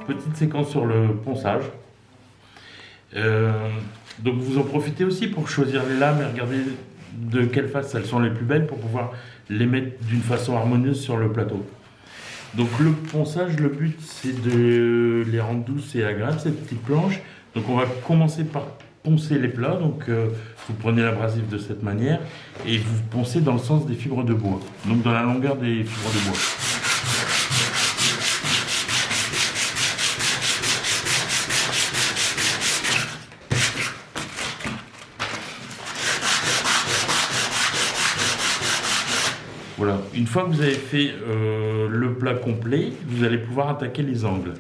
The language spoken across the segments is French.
Petite séquence sur le ponçage. Donc vous en profitez aussi pour choisir les lames et regarder de quelle face elles sont les plus belles pour pouvoir les mettre d'une façon harmonieuse sur le plateau. Donc le ponçage, le but c'est de les rendre douces et agréables, ces petites planches. Donc on va commencer par poncer les plats. Donc vous prenez l'abrasif de cette manière et vous poncez dans le sens des fibres de bois, donc dans la longueur des fibres de bois. Voilà, une fois que vous avez fait le plat complet, vous allez pouvoir attaquer les angles.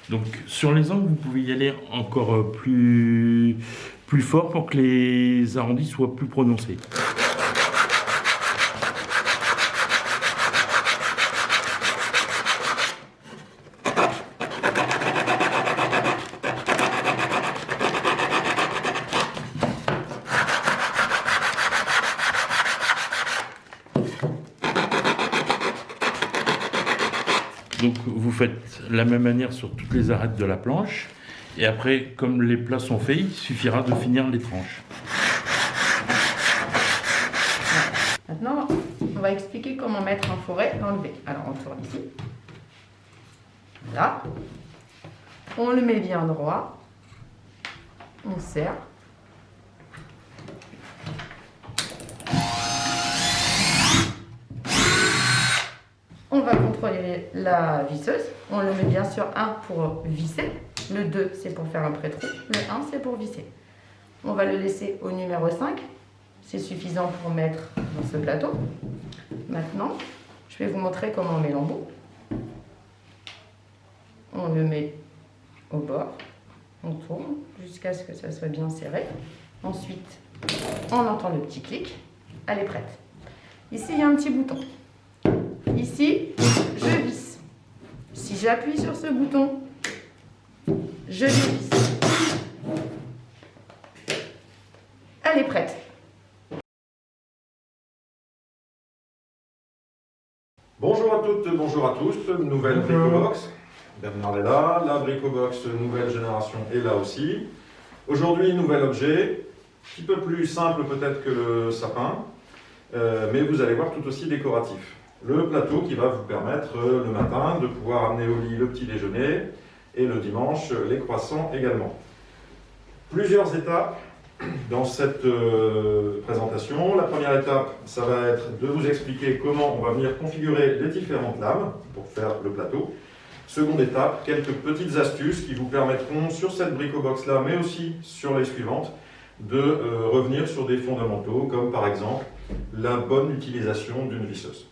Donc sur les angles, vous pouvez y aller encore plus fort pour que les arrondis soient plus prononcés. Donc vous faites la même manière sur toutes les arêtes de la planche. Et après, comme les plats sont faits, il suffira de finir les tranches. Maintenant, on va expliquer comment mettre un fourré enlevé. Alors on tourne ici. Là. On le met bien droit. On serre. On va contrôler la visseuse. On le met bien sûr 1 pour visser. Le 2, c'est pour faire un pré-trou. Le 1, c'est pour visser. On va le laisser au numéro 5. C'est suffisant pour mettre dans ce plateau. Maintenant, je vais vous montrer comment on met l'embout. On le met au bord. On tourne jusqu'à ce que ça soit bien serré. Ensuite, on entend le petit clic. Elle est prête. Ici, il y a un petit bouton. Ici, je visse. Si j'appuie sur ce bouton, je visse. Elle est prête. Bonjour à toutes, bonjour à tous. Nouvelle Bricobox. Bernard est là. La Bricobox nouvelle génération est là aussi. Aujourd'hui, nouvel objet. Un petit peu plus simple peut-être que le sapin, mais vous allez voir tout aussi décoratif. Le plateau qui va vous permettre le matin de pouvoir amener au lit le petit déjeuner et le dimanche les croissants également. Plusieurs étapes dans cette présentation. La première étape, ça va être de vous expliquer comment on va venir configurer les différentes lames pour faire le plateau. Seconde étape, quelques petites astuces qui vous permettront sur cette Bricobox là, mais aussi sur les suivantes, de revenir sur des fondamentaux comme par exemple la bonne utilisation d'une visseuse.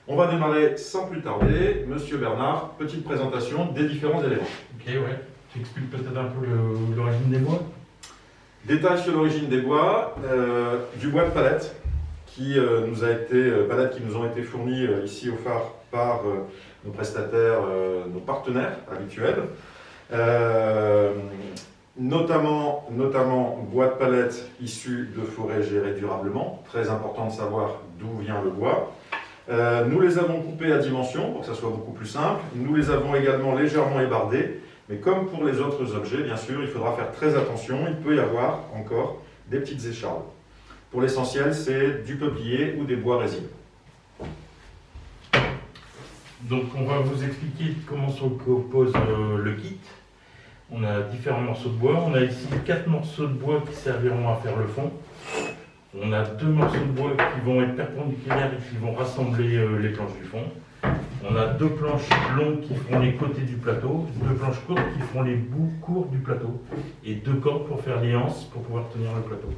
On va démarrer sans plus tarder. Monsieur Bernard, petite présentation des différents éléments. Ok, ouais. Tu expliques peut-être un peu l'origine des bois? Détail sur l'origine des bois, du bois de palette qui nous ont été fournis ici au phare par nos prestataires, nos partenaires habituels. Notamment bois de palette issu de forêts gérées durablement. Très important de savoir d'où vient le bois. Nous les avons coupés à dimension pour que ça soit beaucoup plus simple. Nous les avons également légèrement ébardés. Mais comme pour les autres objets, bien sûr, il faudra faire très attention. Il peut y avoir encore des petites échardes. Pour l'essentiel, c'est du peuplier ou des bois résineux. Donc on va vous expliquer comment se compose le kit. On a différents morceaux de bois. On a ici 4 morceaux de bois qui serviront à faire le fond. On a 2 morceaux de bois qui vont être perpendiculaires et qui vont rassembler les planches du fond. On a 2 planches longues qui feront les côtés du plateau, 2 planches courtes qui feront les bouts courts du plateau et 2 cordes pour faire les anses pour pouvoir tenir le plateau.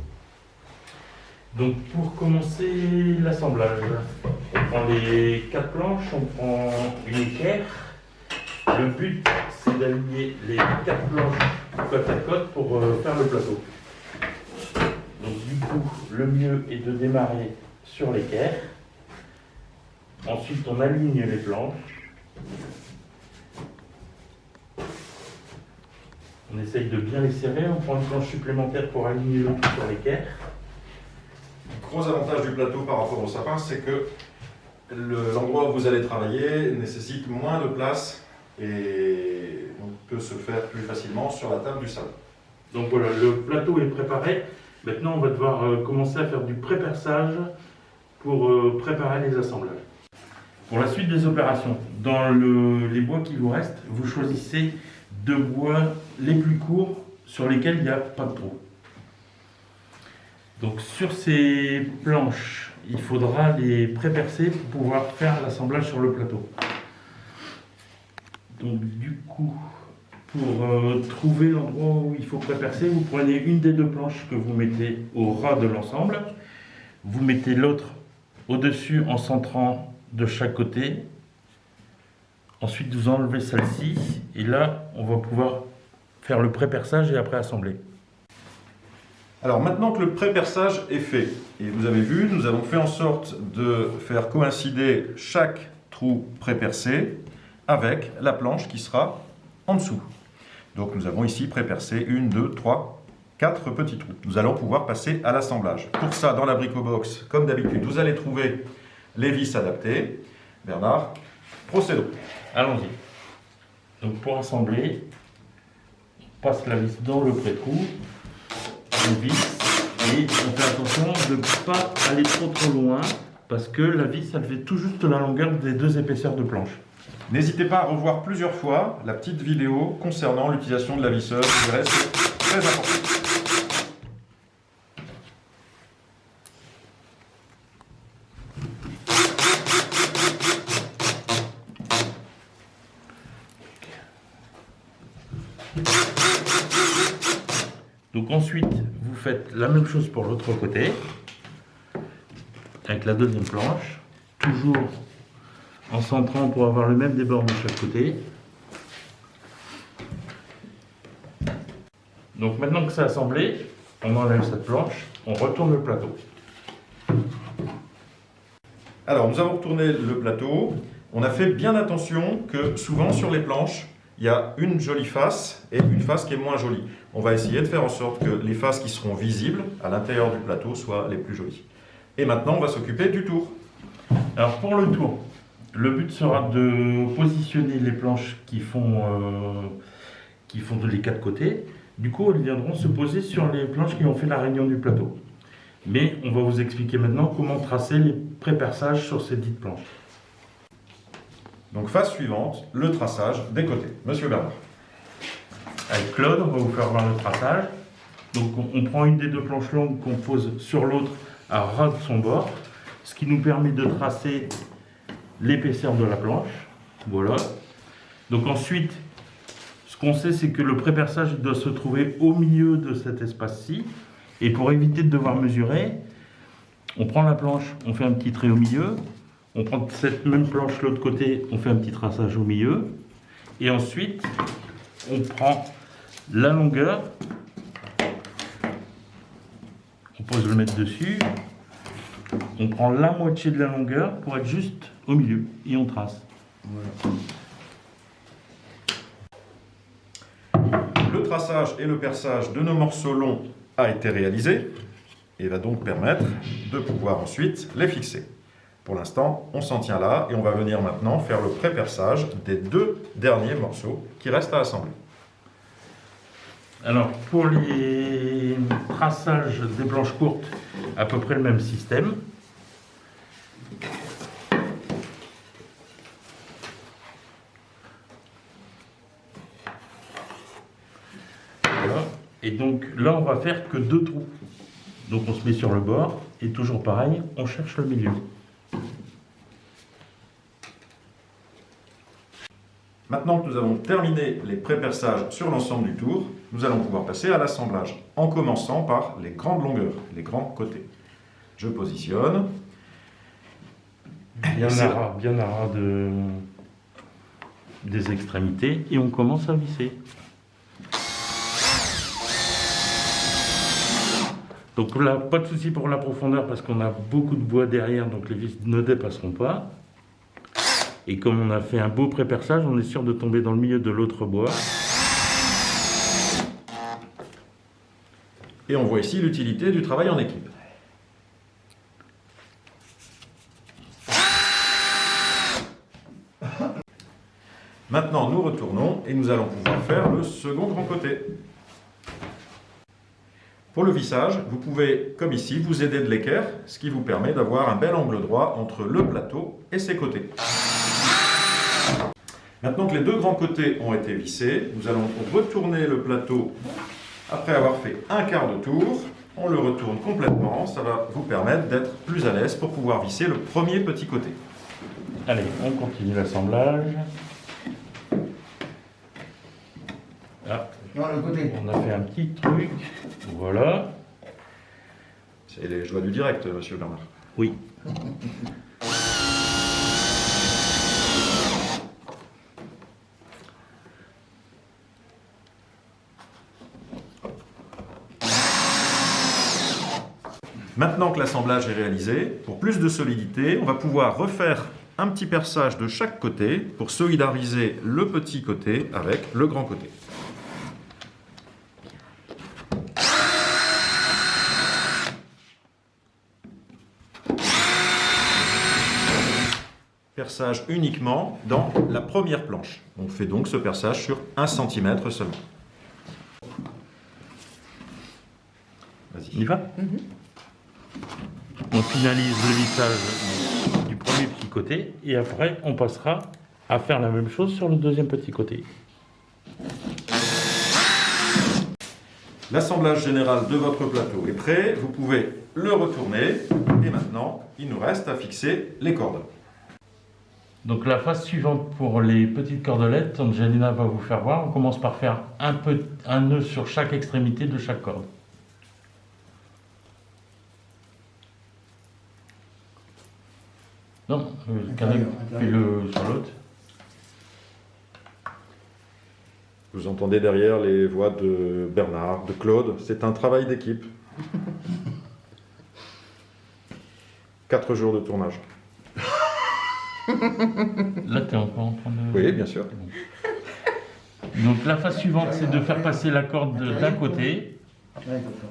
Donc pour commencer l'assemblage, on prend les 4 planches, on prend une équerre. Le but c'est d'aligner les 4 planches côte à côte pour faire le plateau. Donc du coup, le mieux est de démarrer sur l'équerre. Ensuite, on aligne les planches. On essaye de bien les serrer, on prend une planche supplémentaire pour aligner le tout sur l'équerre. Le gros avantage du plateau par rapport au sapin, c'est que l'endroit où vous allez travailler nécessite moins de place et donc peut se faire plus facilement sur la table du salon. Donc voilà, le plateau est préparé. Maintenant, on va devoir commencer à faire du pré-perçage pour préparer les assemblages. Pour la suite des opérations, dans les bois qui vous restent, vous choisissez deux bois les plus courts sur lesquels il n'y a pas de trou. Donc sur ces planches, il faudra les pré-percer pour pouvoir faire l'assemblage sur le plateau. Donc du coup, pour trouver l'endroit où il faut pré-percer, vous prenez une des deux planches que vous mettez au ras de l'ensemble, vous mettez l'autre au-dessus en centrant de chaque côté. Ensuite, vous enlevez celle-ci et là, on va pouvoir faire le pré-perçage et après assembler. Alors maintenant que le pré-perçage est fait, et vous avez vu, nous avons fait en sorte de faire coïncider chaque trou pré-percé avec la planche qui sera en dessous. Donc nous avons ici pré-percé 1, 2, 3, 4 petits trous. Nous allons pouvoir passer à l'assemblage. Pour ça, dans la Bricobox, comme d'habitude, vous allez trouver les vis adaptées. Bernard, procédons. Allons-y. Donc pour assembler, on passe la vis dans le pré-trou, on visse et on fait attention de ne pas aller trop loin parce que la vis, elle fait tout juste la longueur des deux épaisseurs de planche. N'hésitez pas à revoir plusieurs fois la petite vidéo concernant l'utilisation de la visseuse, je dirais c'est très important. Donc ensuite, vous faites la même chose pour l'autre côté, avec la deuxième planche, toujours en centrant pour avoir le même débord de chaque côté. Donc maintenant que c'est assemblé, on enlève cette planche, on retourne le plateau. Alors nous avons retourné le plateau, on a fait bien attention que souvent sur les planches, il y a une jolie face et une face qui est moins jolie. On va essayer de faire en sorte que les faces qui seront visibles à l'intérieur du plateau soient les plus jolies. Et maintenant, on va s'occuper du tour. Alors pour le tour, le but sera de positionner les planches qui font de les quatre côtés. Du coup, elles viendront se poser sur les planches qui ont fait la réunion du plateau. Mais on va vous expliquer maintenant comment tracer les pré-perçages sur ces dites planches. Donc phase suivante, le traçage des côtés. Monsieur Bernard. Avec Claude, on va vous faire voir le traçage. Donc on prend une des deux planches longues qu'on pose sur l'autre à ras de son bord, ce qui nous permet de tracer l'épaisseur de la planche. Voilà. Donc ensuite, ce qu'on sait, c'est que le pré-perçage doit se trouver au milieu de cet espace-ci. Et pour éviter de devoir mesurer, on prend la planche, on fait un petit trait au milieu. On prend cette même planche de l'autre côté, on fait un petit traçage au milieu. Et ensuite, on prend la longueur, on pose le mètre dessus, on prend la moitié de la longueur pour être juste au milieu et on trace. Voilà. Le traçage et le perçage de nos morceaux longs a été réalisé et va donc permettre de pouvoir ensuite les fixer. Pour l'instant, on s'en tient là et on va venir maintenant faire le pré-perçage des deux derniers morceaux qui restent à assembler. Alors, pour les traçages des planches courtes, à peu près le même système. Voilà. Et donc là, on va faire que deux trous. Donc on se met sur le bord et toujours pareil, on cherche le milieu. Maintenant que nous avons terminé les pré-perçages sur l'ensemble du tour, nous allons pouvoir passer à l'assemblage, en commençant par les grandes longueurs, les grands côtés. Je positionne. Bien à ras des extrémités et on commence à visser. Donc là, pas de souci pour la profondeur parce qu'on a beaucoup de bois derrière, donc les vis ne dépasseront pas. Et comme on a fait un beau pré-perçage, on est sûr de tomber dans le milieu de l'autre bois. Et on voit ici l'utilité du travail en équipe. Maintenant, nous retournons et nous allons pouvoir faire le second grand côté. Pour le vissage, vous pouvez, comme ici, vous aider de l'équerre, ce qui vous permet d'avoir un bel angle droit entre le plateau et ses côtés. Maintenant que les deux grands côtés ont été vissés, nous allons retourner le plateau après avoir fait un quart de tour. On le retourne complètement, ça va vous permettre d'être plus à l'aise pour pouvoir visser le premier petit côté. Allez, on continue l'assemblage. Ah, Non, le côté. on a fait un petit truc. Voilà. C'est les joies du direct, monsieur Bernard. Oui. Maintenant que l'assemblage est réalisé, pour plus de solidité, on va pouvoir refaire un petit perçage de chaque côté pour solidariser le petit côté avec le grand côté. Perçage uniquement dans la première planche. On fait donc ce perçage sur 1 cm seulement. On Vas-y. y va? On finalise le vissage du premier petit côté et après on passera à faire la même chose sur le deuxième petit côté. L'assemblage général de votre plateau est prêt, vous pouvez le retourner et maintenant il nous reste à fixer les cordes. Donc la phase suivante pour les petites cordelettes, Angelina va vous faire voir. On commence par faire un nœud sur chaque extrémité de chaque corde. Non, Canet, fais-le sur l'autre. Vous entendez derrière les voix de Bernard, de Claude, c'est un travail d'équipe. 4 jours de tournage. Là, tu es encore en train de... Oui, bien sûr. Donc la phase suivante, c'est de faire passer la corde d'un côté. Ouais, d'accord.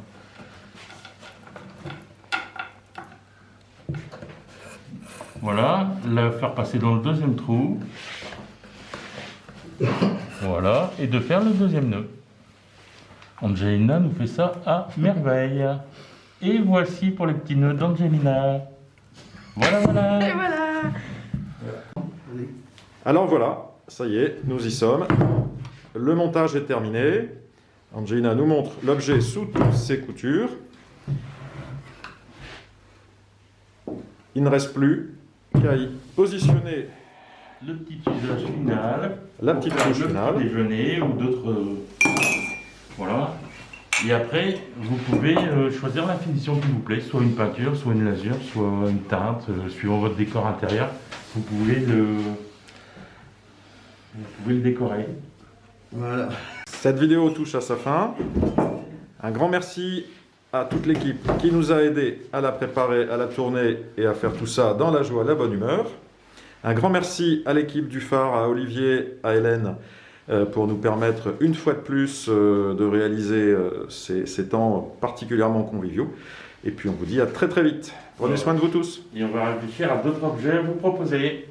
Voilà, la faire passer dans le deuxième trou. Voilà, et de faire le deuxième nœud. Angelina nous fait ça à merveille. Et voici pour les petits nœuds d'Angelina. Voilà, voilà. Et voilà. Alors voilà, ça y est, nous y sommes. Le montage est terminé. Angelina nous montre l'objet sous toutes ses coutures. Il ne reste plus qu'à y positionner Le petit usage final. la petite Pour faire couche le finale. petit déjeuner ou d'autres... voilà. Et après, vous pouvez choisir la finition qui vous plaît, soit une peinture, soit une lasure, soit une teinte, suivant votre décor intérieur. Vous pouvez le décorer. Voilà. Cette vidéo touche à sa fin. Un grand merci à toute l'équipe qui nous a aidés à la préparer, à la tourner et à faire tout ça dans la joie et la bonne humeur. Un grand merci à l'équipe du Phare, à Olivier, à Hélène, pour nous permettre une fois de plus de réaliser ces temps particulièrement conviviaux. Et puis on vous dit à très très vite. Prenez soin de vous tous. Et on va réfléchir à d'autres objets à vous proposer.